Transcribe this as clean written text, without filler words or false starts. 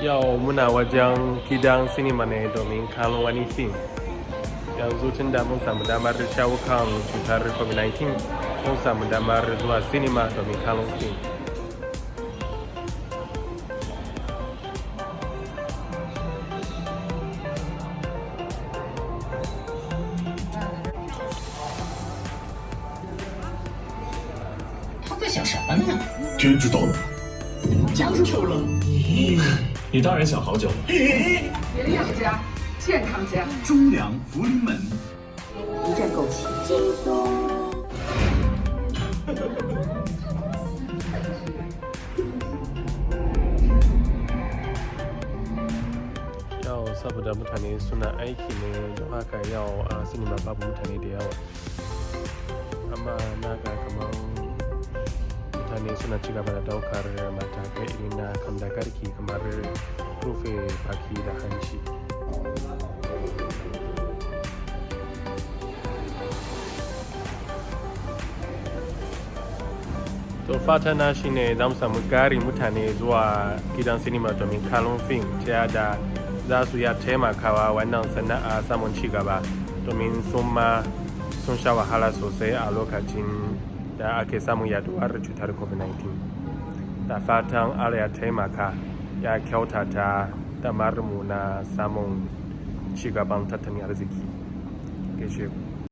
Yau muna wajen gidan sinima ne domin kallon wani fim. Yanzu tun da mun samu damar shawo kan cutar COVID-19, mun samu damar zuwa sinima domin kallon fim.他在想什么呢？天知道呢。讲究了，你当然想好久了。营养家，健康家，中粮福临门，一阵枸杞。Yau saboda mutane suna aiki ne don haka yau a sinima babu mutane da yawa. Amma na ga kamar mutane suna ci gaba da daukar matakai irin na kandagarki kamar rufe baki da hanci. To fata na shine za mu samu gari mutane zuwa gidan sinima domin kallon fim ta da za su iya taimakawa wannan sana'a samun ci gaba domin sun sha wahala sosai a lokacin da ake samun yaduwar cutar covid-19. Da fatan Allah ya taimaka ya kyautata damarmu na samun ci gaban tattalin arziki. Gaishe ku.